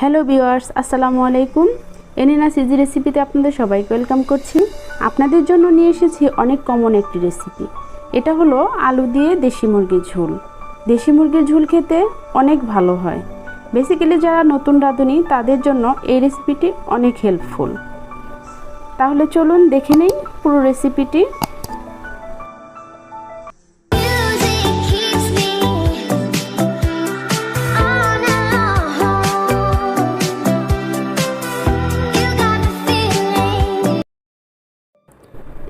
Hello viewers, আসসালামু আলাইকুম। এনিনা CG রেসিপিতে আপনাদের সবাইকে ওয়েলকাম করছি। আপনাদের জন্য নিয়ে এসেছি অনেক কমন একটি রেসিপি। এটা হলো আলু দিয়ে দেশি মুরগির ঝোল। দেশি মুরগির ঝোল খেতে অনেক ভালো হয়। বেসিক্যালি যারা নতুন রাঁধুনি তাদের জন্য এই রেসিপিটি অনেক হেল্পফুল। তাহলে চলুন দেখে নেই পুরো রেসিপিটি।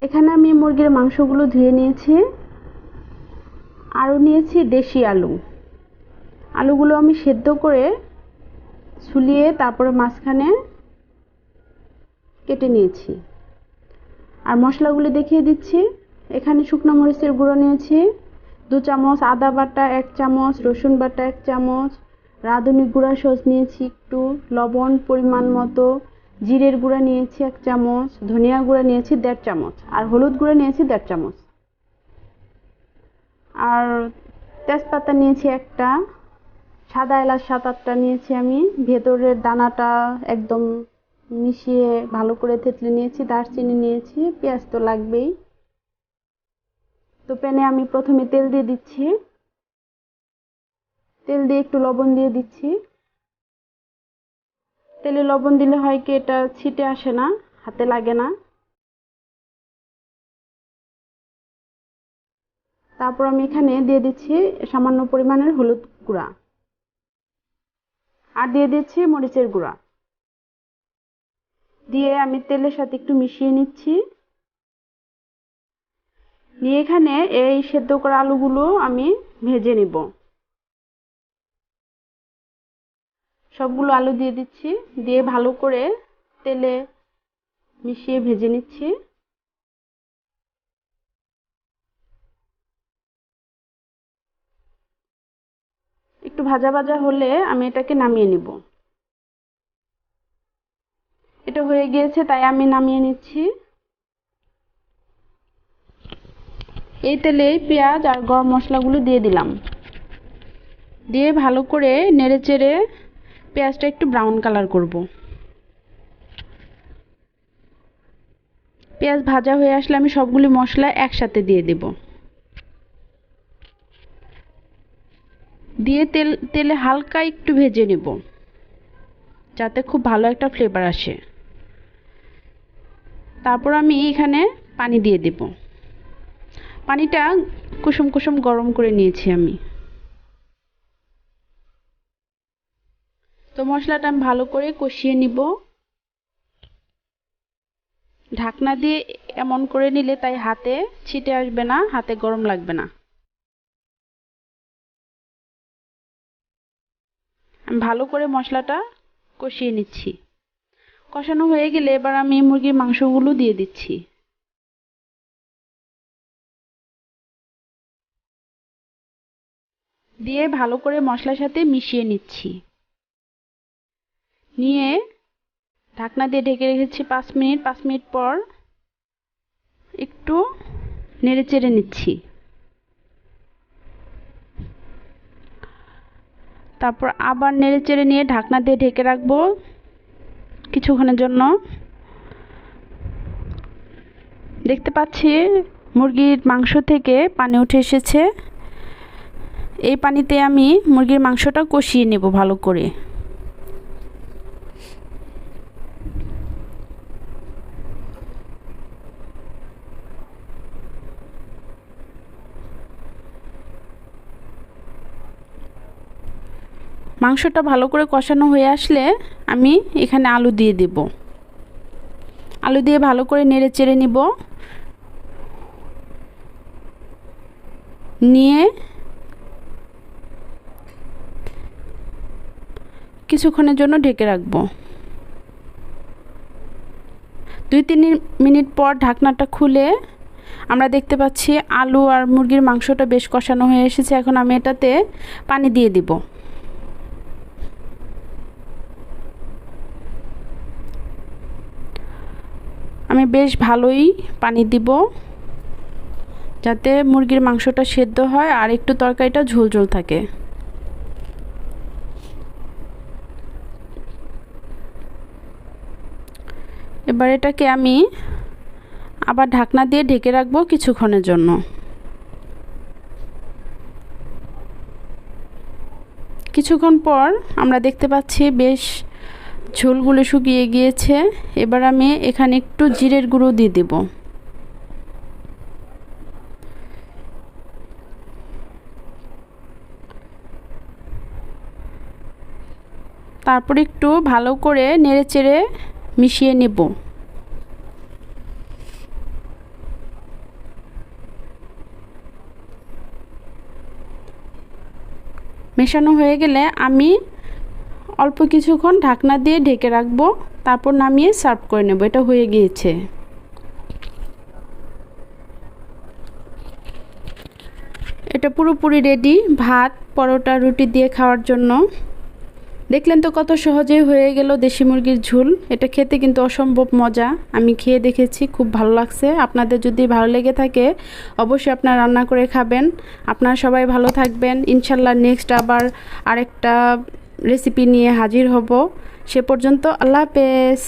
এখানে আমি মুরগির মাংসগুলো ধুয়ে নিয়েছি। আরও নিয়েছি দেশি আলু। আলুগুলো আমি সেদ্ধ করে ছুলিয়ে তারপরে মাঝখানে কেটে নিয়েছি। আর মশলাগুলো দেখিয়ে দিচ্ছি। এখানে শুকনো মরিচের গুঁড়ো নিয়েছি 2 চামচ, আদা বাটা 1 চামচ, রসুন বাটা 1 চামচ, রাঁধুনি গুঁড়া সস নিয়েছি একটু, লবণ পরিমাণ মতো, জিরের গুঁড়া নিয়েছি 1 চামচ, ধনিয়া গুঁড়া নিয়েছি 1.5 চামচ, আর হলুদ গুঁড়া নিয়েছি 1.5 চামচ, আর তেজপাতা নিয়েছি একটা, সাদা এলাচ 7-8টা নিয়েছি আমি, ভেতরের দানাটা একদম মিশিয়ে ভালো করে থেতলে নিয়েছি, দারচিনি নিয়েছি, পেঁয়াজ তো লাগবেই। তো প্যানে আমি প্রথমে তেল দিয়ে দিচ্ছি। তেল দিয়ে একটু লবণ দিয়ে দিচ্ছি। তেলে লবণ দিলে হয় কি এটা ছিটে আসে না, হাতে লাগে না। তারপর আমি এখানে দিয়ে দিচ্ছি সামান্য পরিমাণের হলুদ গুঁড়া, আর দিয়ে দিচ্ছি মরিচের গুঁড়া। দিয়ে আমি তেলের সাথে একটু মিশিয়ে নিচ্ছি। নিয়ে এখানে এই সেদ্ধ করা আলুগুলো আমি ভেজে নিব। সবগুলো আলু দিয়ে দিচ্ছি, দিয়ে ভালো করে তেলে মিশিয়ে ভেজে নিচ্ছি। একটু ভাজা ভাজা হলে আমি এটাকে নামিয়ে নিব। এটা হয়ে গিয়েছে তাই আমি নামিয়ে নিচ্ছি। এই তেলে পেঁয়াজ আর গরম মশলাগুলো দিয়ে দিলাম। দিয়ে ভালো করে নেড়েচেড়ে পেঁয়াজটা একটু ব্রাউন কালার করব। পেঁয়াজ ভাজা হয়ে আসলে আমি সবগুলি মশলা একসাথে দিয়ে দেব। দিয়ে তেলে হালকা একটু ভেজে নেব যাতে খুব ভালো একটা ফ্লেভার আসে। তারপর আমি এখানে পানি দিয়ে দেব। পানিটা কুসুম কুসুম গরম করে নিয়েছি আমি। তো মশলাটা আমি ভালো করে কষিয়ে নিব। ঢাকনা দিয়ে এমন করে নিলে তাই হাতে ছিটে আসবে না, হাতে গরম লাগবে না। আমি ভালো করে মশলাটা কষিয়ে নিচ্ছি। কষানো হয়ে গেলে এবার আমি মুরগির মাংসগুলো দিয়ে দিচ্ছি। দিয়ে ভালো করে মশলার সাথে মিশিয়ে নিচ্ছি। নিয়ে ঢাকনা দিয়ে ঢেকে রেখেছি 5 মিনিট। 5 মিনিট পর একটু নেড়েচেড়ে নিচ্ছি। তারপর আবার নেড়েচেড়ে নিয়ে ঢাকনা দিয়ে ঢেকে রাখবো কিছুক্ষণের জন্য। দেখতে পাচ্ছি মুরগির মাংস থেকে পানি উঠে এসেছে। এই পানিতে আমি মুরগির মাংসটা কষিয়ে নেব ভালো করে। মাংসটা ভালো করে কষানো হয়ে আসলে আমি এখানে আলু দিয়ে দেব। আলু দিয়ে ভালো করে নেড়ে চেড়ে নিব। নিয়ে কিছুক্ষণের জন্য ঢেকে রাখবো। 2-3 মিনিট পর ঢাকনাটা খুলে আমরা দেখতে পাচ্ছি আলু আর মুরগির মাংসটা বেশ কষানো হয়ে এসেছে। এখন আমি এটাতে পানি দিয়ে দিব। আমি বেশ ভালোই পানি দিব যাতে মুরগির মাংসটা সেদ্ধ হয় আর একটু তরকারিটা ঝোল ঝোল থাকে। এবার এটাকে আমি আবার ঢাকনা দিয়ে ঢেকে রাখবো কিছুক্ষণের জন্য। কিছুক্ষণ পর আমরা দেখতে পাচ্ছি বেশ ঝোলগুলো শুকিয়ে গিয়েছে। এবার আমি এখানে একটু জিরের গুঁড়ো দিয়ে দেব। তারপর একটু ভালো করে নেড়েচেড়ে মিশিয়ে নেব। মেশানো হয়ে গেলে আমি অল্প কিছুক্ষণ ঢাকনা দিয়ে ঢেকে রাখবো, তারপর নামিয়ে সার্ভ করে নেব। এটা হয়ে গিয়েছে। এটা পুরোপুরি রেডি ভাত, পরোটা, রুটি দিয়ে খাওয়ার জন্য। দেখলেন তো কত সহজেই হয়ে গেল দেশি মুরগির ঝোল। এটা খেতে কিন্তু অসম্ভব মজা। আমি খেয়ে দেখেছি, খুব ভালো লাগছে। আপনাদের যদি ভালো লেগে থাকে অবশ্যই আপনারা রান্না করে খাবেন। আপনারা সবাই ভালো থাকবেন। ইনশাল্লাহ নেক্সট আবার আরেকটা রেসিপি নিয়ে হাজির হব। সে পর্যন্ত আল্লাহ হাফেজ।